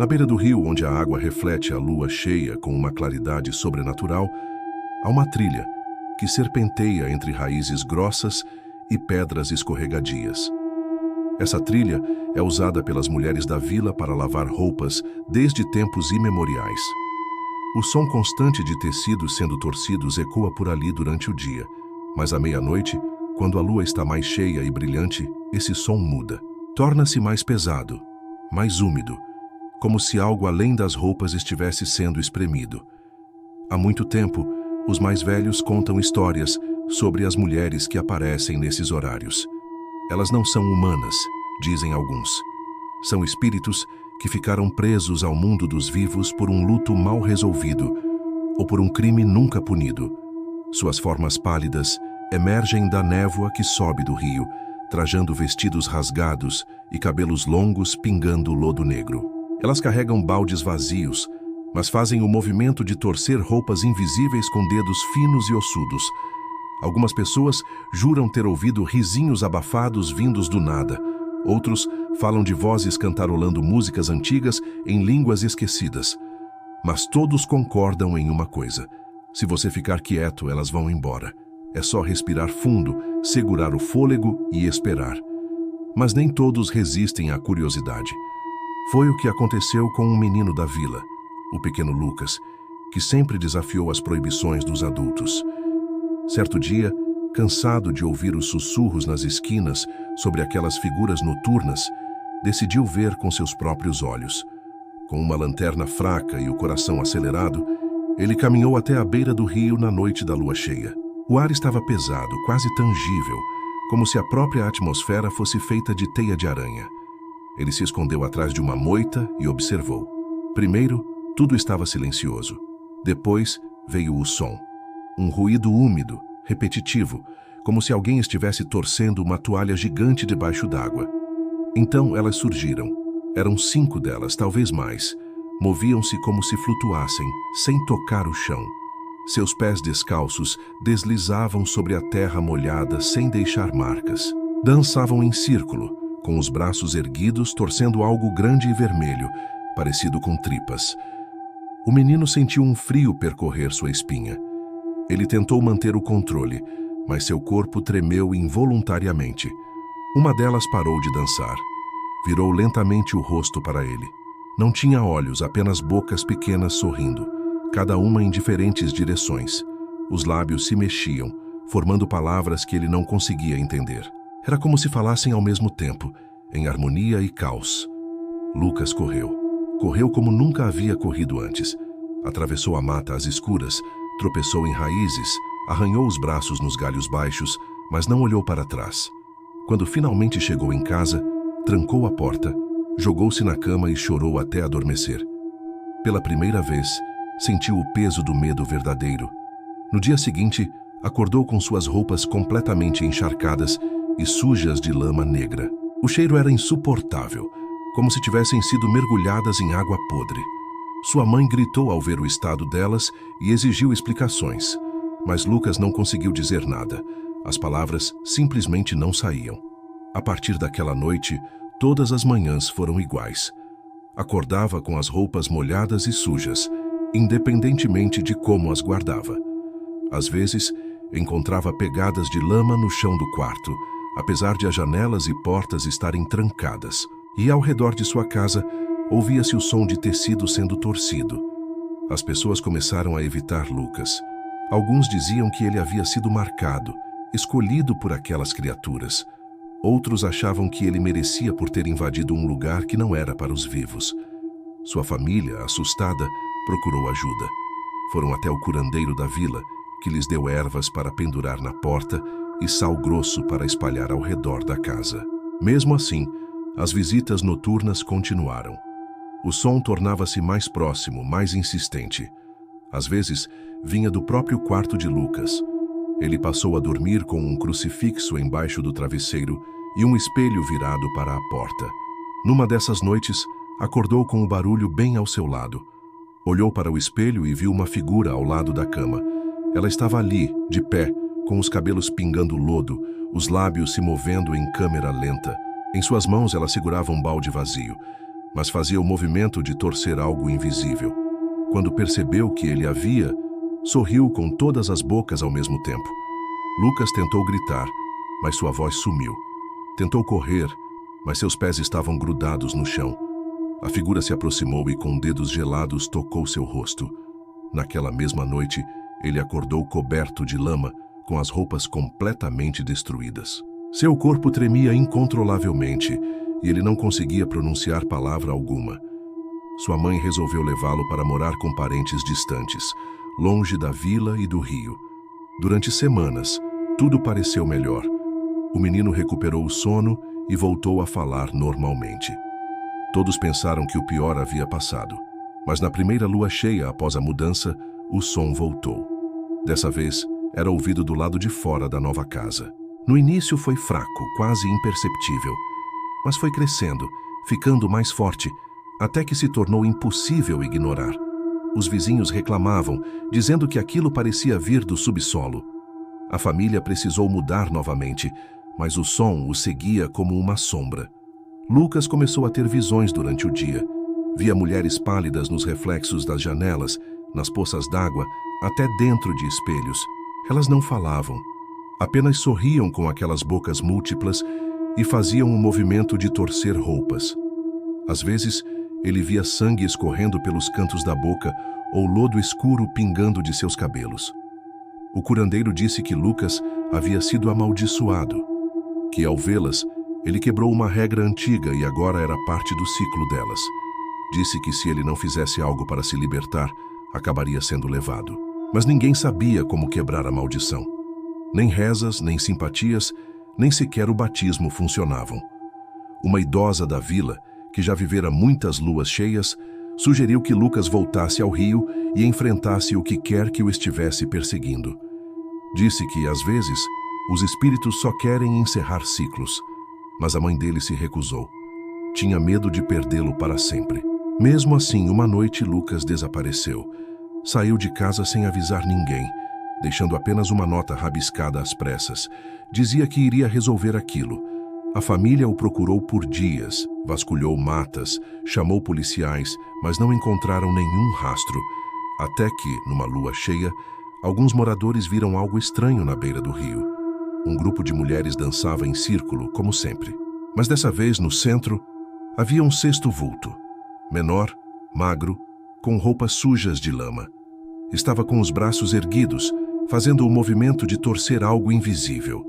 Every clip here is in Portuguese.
Na beira do rio, onde a água reflete a lua cheia com uma claridade sobrenatural, há uma trilha que serpenteia entre raízes grossas e pedras escorregadias. Essa trilha é usada pelas mulheres da vila para lavar roupas desde tempos imemoriais. O som constante de tecidos sendo torcidos ecoa por ali durante o dia, mas à meia-noite, quando a lua está mais cheia e brilhante, esse som muda. Torna-se mais pesado, mais úmido, como se algo além das roupas estivesse sendo espremido. Há muito tempo, os mais velhos contam histórias sobre as mulheres que aparecem nesses horários. Elas não são humanas, dizem alguns. São espíritos que ficaram presos ao mundo dos vivos por um luto mal resolvido ou por um crime nunca punido. Suas formas pálidas emergem da névoa que sobe do rio, trajando vestidos rasgados e cabelos longos pingando lodo negro. Elas carregam baldes vazios, mas fazem o movimento de torcer roupas invisíveis com dedos finos e ossudos. Algumas pessoas juram ter ouvido risinhos abafados vindos do nada. Outros falam de vozes cantarolando músicas antigas em línguas esquecidas. Mas todos concordam em uma coisa: se você ficar quieto, elas vão embora. É só respirar fundo, segurar o fôlego e esperar. Mas nem todos resistem à curiosidade. Foi o que aconteceu com um menino da vila, o pequeno Lucas, que sempre desafiou as proibições dos adultos. Certo dia, cansado de ouvir os sussurros nas esquinas sobre aquelas figuras noturnas, decidiu ver com seus próprios olhos. Com uma lanterna fraca e o coração acelerado, ele caminhou até a beira do rio na noite da lua cheia. O ar estava pesado, quase tangível, como se a própria atmosfera fosse feita de teia de aranha. Ele se escondeu atrás de uma moita e observou. Primeiro, tudo estava silencioso. Depois, veio o som. Um ruído úmido, repetitivo, como se alguém estivesse torcendo uma toalha gigante debaixo d'água. Então elas surgiram. Eram 5 delas, talvez mais. Moviam-se como se flutuassem, sem tocar o chão. Seus pés descalços deslizavam sobre a terra molhada sem deixar marcas. Dançavam em círculo, com os braços erguidos, torcendo algo grande e vermelho, parecido com tripas. O menino sentiu um frio percorrer sua espinha. Ele tentou manter o controle, mas seu corpo tremeu involuntariamente. Uma delas parou de dançar. Virou lentamente o rosto para ele. Não tinha olhos, apenas bocas pequenas sorrindo, cada uma em diferentes direções. Os lábios se mexiam, formando palavras que ele não conseguia entender. Era como se falassem ao mesmo tempo, em harmonia e caos. Lucas correu. Correu como nunca havia corrido antes. Atravessou a mata às escuras, tropeçou em raízes, arranhou os braços nos galhos baixos, mas não olhou para trás. Quando finalmente chegou em casa, trancou a porta, jogou-se na cama e chorou até adormecer. Pela primeira vez, sentiu o peso do medo verdadeiro. No dia seguinte, acordou com suas roupas completamente encharcadas e sujas de lama negra. O cheiro era insuportável, como se tivessem sido mergulhadas em água podre. Sua mãe gritou ao ver o estado delas e exigiu explicações, mas Lucas não conseguiu dizer nada. As palavras simplesmente não saíam. A partir daquela noite, todas as manhãs foram iguais. Acordava com as roupas molhadas e sujas, independentemente de como as guardava. Às vezes, encontrava pegadas de lama no chão do quarto, apesar de as janelas e portas estarem trancadas. E ao redor de sua casa, ouvia-se o som de tecido sendo torcido. As pessoas começaram a evitar Lucas. Alguns diziam que ele havia sido marcado, escolhido por aquelas criaturas. Outros achavam que ele merecia por ter invadido um lugar que não era para os vivos. Sua família, assustada, procurou ajuda. Foram até o curandeiro da vila, que lhes deu ervas para pendurar na porta e sal grosso para espalhar ao redor da casa. Mesmo assim, as visitas noturnas continuaram. O som tornava-se mais próximo, mais insistente. Às vezes, vinha do próprio quarto de Lucas. Ele passou a dormir com um crucifixo embaixo do travesseiro e um espelho virado para a porta. Numa dessas noites, acordou com o barulho bem ao seu lado. Olhou para o espelho e viu uma figura ao lado da cama. Ela estava ali, de pé, com os cabelos pingando lodo, os lábios se movendo em câmera lenta. Em suas mãos ela segurava um balde vazio. mas fazia o movimento de torcer algo invisível. Quando percebeu que ele a via, sorriu com todas as bocas ao mesmo tempo. Lucas tentou gritar, mas sua voz sumiu. Tentou correr, mas seus pés estavam grudados no chão. A figura se aproximou e com dedos gelados tocou seu rosto. Naquela mesma noite, ele acordou coberto de lama, com as roupas completamente destruídas. Seu corpo tremia incontrolavelmente e ele não conseguia pronunciar palavra alguma. Sua mãe resolveu levá-lo para morar com parentes distantes, longe da vila e do rio. Durante semanas, tudo pareceu melhor. O menino recuperou o sono e voltou a falar normalmente. Todos pensaram que o pior havia passado, mas na primeira lua cheia após a mudança, o som voltou. Dessa vez, era ouvido do lado de fora da nova casa. No início foi fraco, quase imperceptível, mas foi crescendo, ficando mais forte, até que se tornou impossível ignorar. Os vizinhos reclamavam, dizendo que aquilo parecia vir do subsolo. A família precisou mudar novamente, mas o som o seguia como uma sombra. Lucas começou a ter visões durante o dia. Via mulheres pálidas nos reflexos das janelas, nas poças d'água, até dentro de espelhos. Elas não falavam, apenas sorriam com aquelas bocas múltiplas e faziam um movimento de torcer roupas. Às vezes, ele via sangue escorrendo pelos cantos da boca ou lodo escuro pingando de seus cabelos. O curandeiro disse que Lucas havia sido amaldiçoado, que ao vê-las, ele quebrou uma regra antiga e agora era parte do ciclo delas. Disse que se ele não fizesse algo para se libertar, acabaria sendo levado. Mas ninguém sabia como quebrar a maldição. Nem rezas, nem simpatias, nem sequer o batismo funcionavam. Uma idosa da vila, que já vivera muitas luas cheias, sugeriu que Lucas voltasse ao rio e enfrentasse o que quer que o estivesse perseguindo. Disse que, às vezes, os espíritos só querem encerrar ciclos, mas a mãe dele se recusou. Tinha medo de perdê-lo para sempre. Mesmo assim, uma noite Lucas desapareceu. Saiu de casa sem avisar ninguém, deixando apenas uma nota rabiscada às pressas. Dizia que iria resolver aquilo. A família o procurou por dias, vasculhou matas, chamou policiais, mas não encontraram nenhum rastro. Até que, numa lua cheia, alguns moradores viram algo estranho na beira do rio. Um grupo de mulheres dançava em círculo, como sempre. Mas dessa vez, no centro, havia um sexto vulto. Menor, magro, com roupas sujas de lama. Estava com os braços erguidos, fazendo o movimento de torcer algo invisível.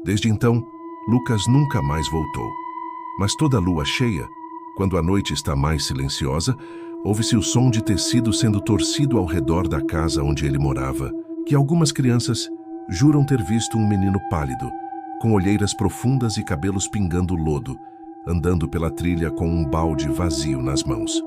Desde então, Lucas nunca mais voltou. Mas toda lua cheia, quando a noite está mais silenciosa, ouve-se o som de tecido sendo torcido ao redor da casa onde ele morava, que algumas crianças juram ter visto um menino pálido, com olheiras profundas e cabelos pingando lodo, andando pela trilha com um balde vazio nas mãos.